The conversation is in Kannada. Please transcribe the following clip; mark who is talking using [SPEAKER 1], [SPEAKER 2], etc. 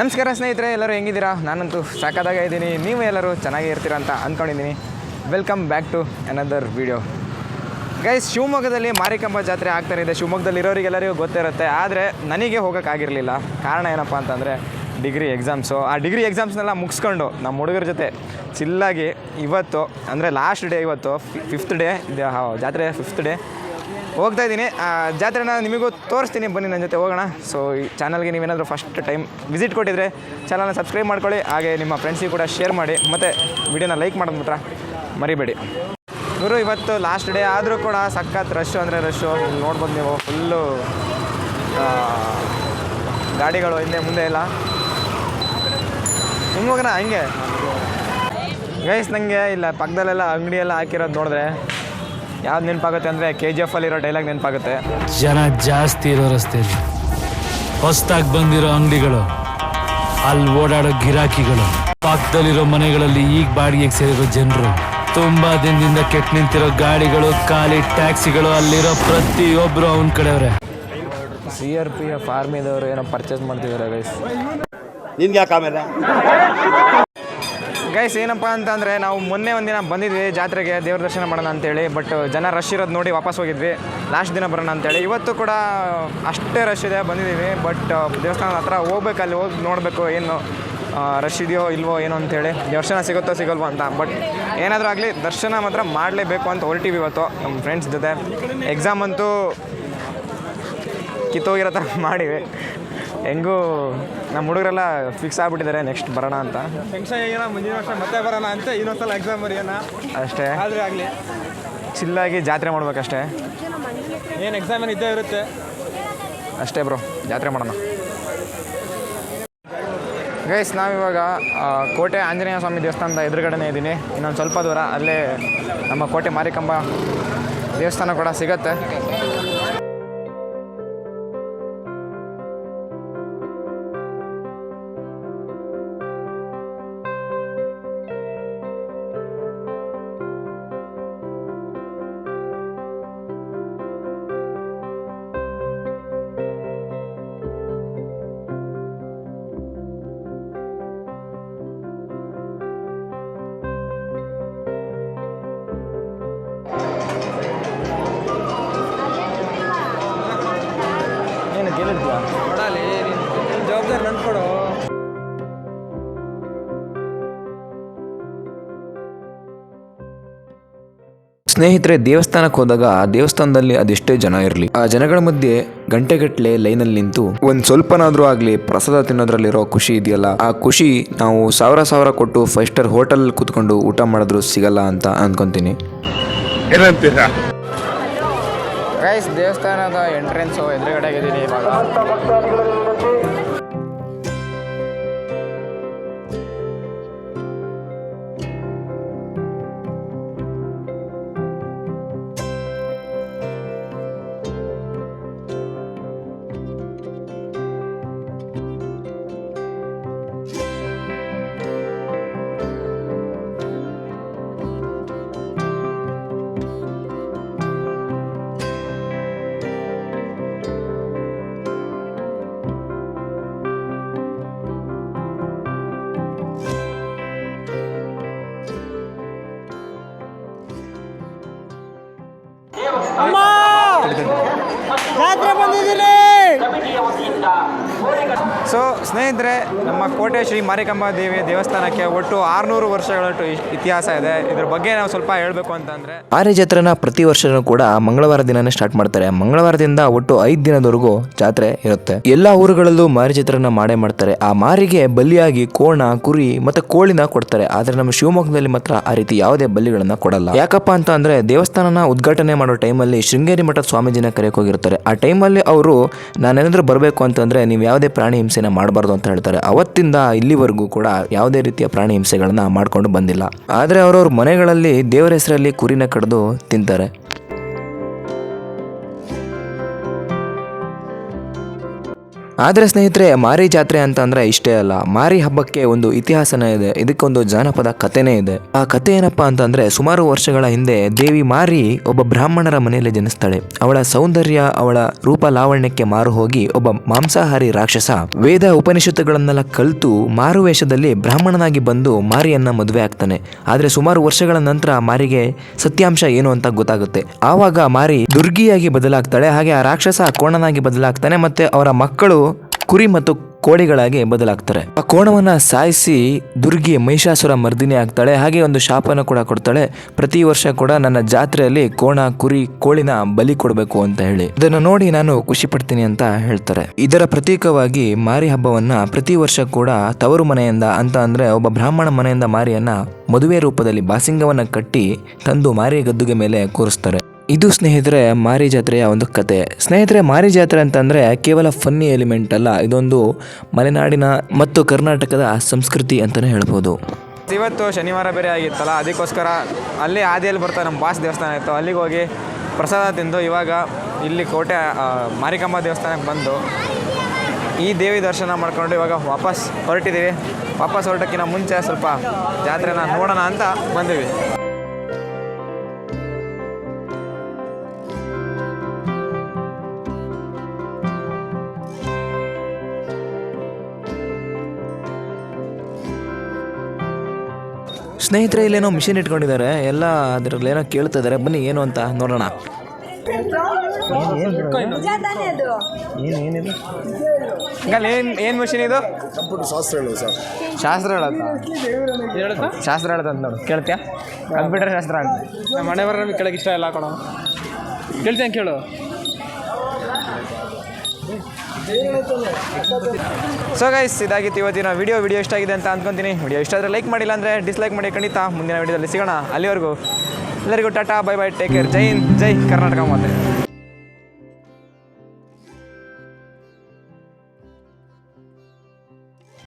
[SPEAKER 1] ನಮಸ್ಕಾರ ಸ್ನೇಹಿತರೆ, ಎಲ್ಲರೂ ಹೆಂಗಿದ್ದೀರಾ? ನಾನಂತೂ ಸಾಕಾದಾಗ ಇದ್ದೀನಿ, ನೀವು ಎಲ್ಲರೂ ಚೆನ್ನಾಗೇ ಇರ್ತೀರ ಅಂತ ಅಂದ್ಕೊಂಡಿದ್ದೀನಿ. Welcome back to another video. Guys, ಶಿವಮೊಗ್ಗದಲ್ಲಿ ಮಾರಿಕಾಂಬಾ ಜಾತ್ರೆ ಆಗ್ತಾನಿದೆ. ಶಿವಮೊಗ್ಗದಲ್ಲಿ ಇರೋರಿಗೆಲ್ಲರಿಗೂ ಗೊತ್ತಿರುತ್ತೆ, ಆದರೆ ನನಗೆ ಹೋಗೋಕ್ಕಾಗಿರಲಿಲ್ಲ. ಕಾರಣ ಏನಪ್ಪ ಅಂತಂದರೆ ಡಿಗ್ರಿ ಎಕ್ಸಾಮ್ಸು. ಆ ಡಿಗ್ರಿ ಎಕ್ಸಾಮ್ಸ್ನೆಲ್ಲ ಮುಗಿಸ್ಕೊಂಡು ನಮ್ಮ ಹುಡುಗರ ಜೊತೆ ಚಿಲ್ಲಾಗಿ ಇವತ್ತು ಅಂದರೆ ಲಾಸ್ಟ್ ಡೇ, ಇವತ್ತು ಫಿಫ್ತ್ ಡೇ ಜಾತ್ರೆ, ಫಿಫ್ತ್ ಡೇ ಹೋಗ್ತಾಯಿದ್ದೀನಿ. ಜಾತ್ರೆನ ನಿಮಗೂ ತೋರಿಸ್ತೀನಿ, ಬನ್ನಿ ನನ್ನ ಜೊತೆ ಹೋಗೋಣ. ಸೊ ಈ ಚಾನಲ್ಗೆ ನೀವೇನಾದರೂ ಫಸ್ಟ್ ಟೈಮ್ ವಿಸಿಟ್ ಕೊಟ್ಟಿದ್ರೆ ಚಾನಲ್ನ ಸಬ್ಸ್ಕ್ರೈಬ್ ಮಾಡ್ಕೊಳ್ಳಿ, ಹಾಗೆ ನಿಮ್ಮ ಫ್ರೆಂಡ್ಸಿಗೆ ಕೂಡ ಶೇರ್ ಮಾಡಿ, ಮತ್ತು ವಿಡಿಯೋನ ಲೈಕ್ ಮಾಡೋದು ಮಾತ್ರ ಮರಿಬೇಡಿ. ಇವರು ಇವತ್ತು ಲಾಸ್ಟ್ ಡೇ ಆದರೂ ಕೂಡ ಸಖತ್ ರಶ್ಶು ಅಂದರೆ ರಶ್ಶು. ನೋಡ್ಬೋದು ನೀವು, ಫುಲ್ಲು ಗಾಡಿಗಳು ಹಿಂದೆ ಮುಂದೆ ಎಲ್ಲ. ಹಿಂಗೆ ಹೋಗೋಣ ಹಂಗೆ. ಗೈಸ್, ನನಗೆ ಇಲ್ಲ ಪಕ್ಕದಲ್ಲೆಲ್ಲ ಅಂಗಡಿ ಎಲ್ಲ ಹಾಕಿರೋದು ನೋಡಿದ್ರೆ ಯಾವ್ದು ನೆನಪಾಗುತ್ತೆ ಅಂದರೆ KGF ಅಲ್ಲಿರೋ ಡೈಲಾಗ್ ನೆನಪಾಗುತ್ತೆ.
[SPEAKER 2] ಜನ ಜಾಸ್ತಿ ಇರೋ ರಸ್ತೆಯಲ್ಲಿ ಹೊಸದಾಗಿ ಬಂದಿರೋ ಅಂಗಡಿಗಳು, ಅಲ್ಲಿ ಓಡಾಡೋ ಗಿರಾಕಿಗಳು, ಪಕ್ಕದಲ್ಲಿರೋ ಮನೆಗಳಲ್ಲಿ ಈಗ ಬಾಡಿಗೆಗೆ ಸೇರಿರೋ ಜನರು, ತುಂಬಾ ದಿನದಿಂದ ಕೆಟ್ಟು ನಿಂತಿರೋ ಗಾಡಿಗಳು, ಖಾಲಿ ಟ್ಯಾಕ್ಸಿಗಳು, ಅಲ್ಲಿರೋ ಪ್ರತಿಯೊಬ್ಬರು ಅವನ ಕಡೆಯವ್ರೆ.
[SPEAKER 1] CRPF ಆರ್ಮಿದವರು ಏನೋ ಪರ್ಚೇಸ್ ಮಾಡ್ತಿದ್ದಾರೆ ಗೈಸ್.
[SPEAKER 3] ನಿನ್ಗೆ ಯಾಕೆ ಆಮೇಲೆ
[SPEAKER 1] ಗೈಸ್ ಏನಪ್ಪ ಅಂತಂದರೆ, ನಾವು ಮೊನ್ನೆ ಒಂದಿನ ಬಂದಿದ್ವಿ ಜಾತ್ರೆಗೆ ದೇವ್ರ ದರ್ಶನ ಮಾಡೋಣ ಅಂತೇಳಿ. ಬಟ್ ಜನ ರಶ್ ಇರೋದು ನೋಡಿ ವಾಪಸ್ ಹೋಗಿದ್ವಿ, ಲಾಸ್ಟ್ ದಿನ ಬರೋಣ ಅಂತೇಳಿ. ಇವತ್ತು ಕೂಡ ಅಷ್ಟೇ ರಶ್ ಇದೆ, ಬಂದಿದ್ದೀವಿ. ಬಟ್ ದೇವಸ್ಥಾನದ ಹತ್ರ ಹೋಗ್ಬೇಕು, ಅಲ್ಲಿ ಹೋಗಿ ನೋಡಬೇಕು ಏನು ರಶ್ ಇದೆಯೋ ಇಲ್ವೋ ಏನೋ ಅಂಥೇಳಿ, ದರ್ಶನ ಸಿಗುತ್ತೋ ಸಿಗಲ್ವೋ ಅಂತ. ಬಟ್ ಏನಾದರೂ ಆಗಲಿ ದರ್ಶನ ಮಾತ್ರ ಮಾಡಲೇಬೇಕು ಅಂತ ಹೊರಟಿವಿ ಇವತ್ತು ನಮ್ಮ ಫ್ರೆಂಡ್ಸ್ ಜೊತೆ. ಎಕ್ಸಾಮ್ ಅಂತೂ ಕಿತ್ತೋಗಿರೋ ಥರ ಮಾಡಿವಿ. ಹೆಂಗೂ ನಮ್ಮ ಹುಡುಗರೆಲ್ಲ ಫಿಕ್ಸ್ ಆಗಿಬಿಟ್ಟಿದ್ದಾರೆ ನೆಕ್ಸ್ಟ್ ಬರೋಣ ಅಂತ.
[SPEAKER 4] ಟೆನ್ಷನ್ ಏನೋ ಮುಂದಿನ ವರ್ಷ ಮತ್ತೆ ಬರೋಣ ಅಂತ, ಇನ್ನೊಂದ್ಸಲ ಎಕ್ಸಾಮ್ ಬರೆಯೋಣ
[SPEAKER 1] ಅಷ್ಟೇ.
[SPEAKER 4] ಆದರೆ ಆಗಲಿ
[SPEAKER 1] ಚಿಲ್ಲಾಗಿ ಜಾತ್ರೆ ಮಾಡ್ಬೇಕಷ್ಟೇ.
[SPEAKER 4] ಏನು ಎಕ್ಸಾಮ್ ಏನು ಇದ್ದೇ ಇರುತ್ತೆ
[SPEAKER 1] ಅಷ್ಟೇ ಬ್ರೋ, ಜಾತ್ರೆ ಮಾಡೋಣ. ಗೈಸ್, ನಾವಿವಾಗ ಕೋಟೆ ಆಂಜನೇಯ ಸ್ವಾಮಿ ದೇವಸ್ಥಾನದ ಎದುರುಗಡೆನೇ ಇದ್ದೀನಿ. ಇನ್ನೊಂದು ಸ್ವಲ್ಪ ದೂರ ಅಲ್ಲೇ ನಮ್ಮ ಕೋಟೆ ಮಾರಿಕಾಂಬಾ ದೇವಸ್ಥಾನ ಕೂಡ ಸಿಗತ್ತೆ. ಏನು ಕೇಳಿದ್ಯಾ?
[SPEAKER 4] ಕೊಡಲಿ, ನಿನ್ನ ಜವಾಬ್ದಾರಿ ನನ್ಗೆ ಕೊಡು.
[SPEAKER 5] ಸ್ನೇಹಿತರೆ, ದೇವಸ್ಥಾನಕ್ಕೆ ಹೋದಾಗ ಆ ದೇವಸ್ಥಾನದಲ್ಲಿ ಅದೆಷ್ಟೇ ಜನ ಇರಲಿ, ಆ ಜನಗಳ ಮಧ್ಯೆ ಗಂಟೆಗಟ್ಟಲೆ ಲೈನಲ್ಲಿ ನಿಂತು ಒಂದ್ ಸ್ವಲ್ಪನಾದ್ರೂ ಆಗ್ಲಿ ಪ್ರಸಾದ ತಿನ್ನೋದ್ರಲ್ಲಿರೋ ಖುಷಿ ಇದೆಯಲ್ಲ, ಆ ಖುಷಿ ನಾವು ಸಾವಿರ ಕೊಟ್ಟು 5 ಸ್ಟಾರ್ ಹೋಟೆಲ್ ಕೂತ್ಕೊಂಡು ಊಟ ಮಾಡಿದ್ರು ಸಿಗಲ್ಲ ಅಂತ ಅನ್ಕೊಂತೀನಿ.
[SPEAKER 3] ಏನಂತೀರಾ?
[SPEAKER 1] ಗೈಸ್, ದೇವಸ್ಥಾನದ ಎಂಟ್ರೆನ್ಸು ಎದುರುಗಡೆಗಿದ್ದೀನಿ ಇವಾಗ.
[SPEAKER 4] ಜಾತ್ರೆ ಬಂದಿದ್ದೀನಿ.
[SPEAKER 1] ಸೊ ಸ್ನೇಹಿತರೆ, ನಮ್ಮ ಕೋಟೆ ಶ್ರೀ ಮಾರಿಕಾಂಬಾ ದೇವಿ ದೇವಸ್ಥಾನಕ್ಕೆ ಒಟ್ಟು 600 ವರ್ಷಗಳಷ್ಟು ಇತಿಹಾಸ ಇದೆ. ಇದ್ರ ಬಗ್ಗೆ ನಾವು ಸ್ವಲ್ಪ ಹೇಳಬೇಕು ಅಂತಂದರೆ,
[SPEAKER 5] ಆರ್ಯ ಜಾತ್ರೆನ ಪ್ರತಿ ವರ್ಷನೂ ಕೂಡ ಮಂಗಳವಾರ ದಿನನೇ ಸ್ಟಾರ್ಟ್ ಮಾಡ್ತಾರೆ. ಮಂಗಳವಾರದಿಂದ ಒಟ್ಟು 5 ದಿನದವರೆಗೂ ಜಾತ್ರೆ ಇರುತ್ತೆ. ಎಲ್ಲಾ ಊರುಗಳಲ್ಲೂ ಮಾರಿ ಜಾತ್ರೆನ ಮಾಡೇ ಮಾಡ್ತಾರೆ. ಆ ಮಾರಿಗೆ ಬಲಿಯಾಗಿ ಕೋಣ, ಕುರಿ ಮತ್ತೆ ಕೋಳಿನ ಕೊಡ್ತಾರೆ. ಆದ್ರೆ ನಮ್ಮ ಶಿವಮೊಗ್ಗದಲ್ಲಿ ಮಾತ್ರ ಆ ರೀತಿ ಯಾವುದೇ ಬಲಿಗಳನ್ನ ಕೊಡಲ್ಲ. ಯಾಕಪ್ಪ ಅಂತ ಅಂದ್ರೆ, ದೇವಸ್ಥಾನನ ಉದ್ಘಾಟನೆ ಮಾಡೋ ಟೈಮಲ್ಲಿ ಶೃಂಗೇರಿ ಮಠದ ಸ್ವಾಮೀಜಿನ ಕರೆಯಕ್ಕೆ ಹೋಗಿರ್ತಾರೆ. ಆ ಟೈಮಲ್ಲಿ ಅವರು ನಾನೇನಾದ್ರೂ ಬರಬೇಕು ಅಂತಂದ್ರೆ ನೀವು ಯಾವುದೇ ಪ್ರಾಣಿ ಹಿಂಸೆನ ಮಾಡಬಾರ್ದು ಅಂತ ಹೇಳ್ತಾರೆ. ಅವತ್ತಿಂದ ಇಲ್ಲಿವರೆಗೂ ಕೂಡ ಯಾವುದೇ ರೀತಿಯ ಪ್ರಾಣಿ ಹಿಂಸೆಗಳನ್ನ ಮಾಡ್ಕೊಂಡು ಬಂದಿಲ್ಲ. ಆದ್ರೆ ಅವ್ರವ್ರ ಮನೆಗಳಲ್ಲಿ ದೇವರ ಹೆಸರಲ್ಲಿ ಕುರಿನ ಕಡಿದು ತಿಂತಾರೆ. ಆದರೆ ಸ್ನೇಹಿತರೆ, ಮಾರಿ ಜಾತ್ರೆ ಅಂತ ಅಂದರೆ ಇಷ್ಟೇ ಅಲ್ಲ. ಮಾರಿ ಹಬ್ಬಕ್ಕೆ ಒಂದು ಇತಿಹಾಸನೇ ಇದೆ, ಇದಕ್ಕೊಂದು ಜಾನಪದ ಕಥೆನೇ ಇದೆ. ಆ ಕಥೆ ಏನಪ್ಪಾ ಅಂತಂದರೆ, ಸುಮಾರು ವರ್ಷಗಳ ಹಿಂದೆ ದೇವಿ ಮಾರಿ ಒಬ್ಬ ಬ್ರಾಹ್ಮಣರ ಮನೆಯಲ್ಲಿ ಜನಿಸ್ತಾಳೆ. ಅವಳ ಸೌಂದರ್ಯ, ಅವಳ ರೂಪ ಲಾವಣ್ಯಕ್ಕೆ ಮಾರು ಹೋಗಿ ಒಬ್ಬ ಮಾಂಸಾಹಾರಿ ರಾಕ್ಷಸ ವೇದ ಉಪನಿಷತ್ತುಗಳನ್ನೆಲ್ಲ ಕಲಿತು ಮಾರು ವೇಷದಲ್ಲಿ ಬ್ರಾಹ್ಮಣನಾಗಿ ಬಂದು ಮಾರಿಯನ್ನ ಮದುವೆ ಆಗ್ತಾನೆ. ಆದರೆ ಸುಮಾರು ವರ್ಷಗಳ ನಂತರ ಮಾರಿಗೆ ಸತ್ಯಾಂಶ ಏನು ಅಂತ ಗೊತ್ತಾಗುತ್ತೆ. ಆವಾಗ ಮಾರಿ ದುರ್ಗಿಯಾಗಿ ಬದಲಾಗ್ತಾಳೆ. ಹಾಗೆ ಆ ರಾಕ್ಷಸ ಕೋಣನಾಗಿ ಬದಲಾಗ್ತಾನೆ. ಮತ್ತೆ ಅವರ ಮಕ್ಕಳು ಕುರಿ ಮತ್ತು ಕೋಳಿಗಳಾಗಿ ಬದಲಾಗ್ತಾರೆ. ಆ ಕೋಣವನ್ನ ಸಾಯಿಸಿ ದುರ್ಗಿ ಮಹಿಷಾಸುರ ಮರ್ದಿನಿ ಆಗ್ತಾಳೆ. ಹಾಗೆ ಒಂದು ಶಾಪನ ಕೂಡ ಕೊಡ್ತಾಳೆ, ಪ್ರತಿ ವರ್ಷ ಕೂಡ ನನ್ನ ಜಾತ್ರೆಯಲ್ಲಿ ಕೋಣ, ಕುರಿ, ಕೋಳಿನ ಬಲಿ ಕೊಡಬೇಕು ಅಂತ ಹೇಳಿ. ಇದನ್ನು ನೋಡಿ ನಾನು ಖುಷಿ ಪಡ್ತೀನಿ ಅಂತ ಹೇಳ್ತಾರೆ. ಇದರ ಪ್ರತೀಕವಾಗಿ ಮಾರಿ ಹಬ್ಬವನ್ನ ಪ್ರತಿ ವರ್ಷ ಕೂಡ ತವರು ಮನೆಯಿಂದ ಅಂತ ಅಂದ್ರೆ ಒಬ್ಬ ಬ್ರಾಹ್ಮಣ ಮನೆಯಿಂದ ಮಾರಿಯನ್ನ ಮದುವೆ ರೂಪದಲ್ಲಿ ಬಾಸಿಂಗವನ್ನ ಕಟ್ಟಿ ತಂದು ಮಾರಿ ಗದ್ದುಗೆ ಮೇಲೆ ಕೂರಿಸ್ತಾರೆ. ಇದು ಸ್ನೇಹಿತರೆ ಮಾರಿ ಜಾತ್ರೆಯ ಒಂದು ಕತೆ. ಸ್ನೇಹಿತರೆ, ಮಾರಿ ಜಾತ್ರೆ ಅಂತಂದರೆ ಕೇವಲ ಫನ್ನಿ ಎಲಿಮೆಂಟ್ ಅಲ್ಲ, ಇದೊಂದು ಮಲೆನಾಡಿನ ಮತ್ತು ಕರ್ನಾಟಕದ ಸಂಸ್ಕೃತಿ ಅಂತಲೇ ಹೇಳ್ಬೋದು.
[SPEAKER 1] ಇವತ್ತು ಶನಿವಾರ ಬೇರೆ ಆಗಿತ್ತಲ್ಲ, ಅದಕ್ಕೋಸ್ಕರ ಅಲ್ಲಿ ಆದಿಯಲ್ಲಿ ಬರ್ತಾ ನಮ್ಮ ಬಾಸ್ ದೇವಸ್ಥಾನ ಇತ್ತು, ಅಲ್ಲಿಗೆ ಹೋಗಿ ಪ್ರಸಾದ ತಿಂದು ಇವಾಗ ಇಲ್ಲಿ ಕೋಟೆ ಮಾರಿಕಾಂಬ ದೇವಸ್ಥಾನಕ್ಕೆ ಬಂದು ಈ ದೇವಿ ದರ್ಶನ ಮಾಡ್ಕೊಂಡು ಇವಾಗ ವಾಪಸ್ ಹೊರಟಿದ್ದೀವಿ. ವಾಪಸ್ ಹೊರಟಕ್ಕಿಂತ ಮುಂಚೆ ಸ್ವಲ್ಪ ಜಾತ್ರೆನ ನೋಡೋಣ ಅಂತ ಬಂದೀವಿ.
[SPEAKER 5] ಸ್ನೇಹಿತರೆ, ಇಲ್ಲೇನೋ ಮಿಷಿನ್ ಇಟ್ಕೊಂಡಿದ್ದಾರೆ, ಎಲ್ಲ ಅದರಲ್ಲಿ ಏನೋ ಕೇಳ್ತಾ ಇದ್ದಾರೆ. ಬನ್ನಿ ಏನು ಅಂತ ನೋಡೋಣ.
[SPEAKER 1] ಏನಿದು ಏನು ಮಷೀನ್ ಇದು? ಶಾಸ್ತ್ರ ಹೇಳತ್ತ ಶಾಸ್ತ್ರ ಹೇಳತ್ತಂತ ನೋಡು, ಕೇಳ್ತೀಯಾ? ಕಂಪ್ಯೂಟರ್ ಶಾಸ್ತ್ರ ಅಂತ
[SPEAKER 4] ನಮ್ಮ ಮನೆ ಬರೋ ನಮಗೆ ಕೆಳಗೆ ಇಷ್ಟ ಇಲ್ಲ ಕಣೋ, ಕೇಳ್ತೇನೆ ಕೇಳು.
[SPEAKER 1] ಸೊ ಗೈಸ್, ಇದಾಗಿತ್ತು ಇವತ್ತಿನ ವಿಡಿಯೋ ಇಷ್ಟ ಆಗಿದೆ ಅಂತ ಅಂದ್ಕೊತೀನಿ. ವಿಡಿಯೋ ಇಷ್ಟ ಆದರೆ ಲೈಕ್ ಮಾಡಿಲ್ಲ ಅಂದರೆ ಡಿಸ್ಲೈಕ್ ಮಾಡಿ. ಖಂಡಿತ ಮುಂದಿನ ವಿಡಿಯೋದಲ್ಲಿ ಸಿಗೋಣ. ಅಲ್ಲಿವರೆಗೂ ಎಲ್ಲರಿಗೂ tata, bye bye, take care. ಜೈ ಹಿಂದ್, ಜೈ ಕರ್ನಾಟಕ ಮಾತೆ.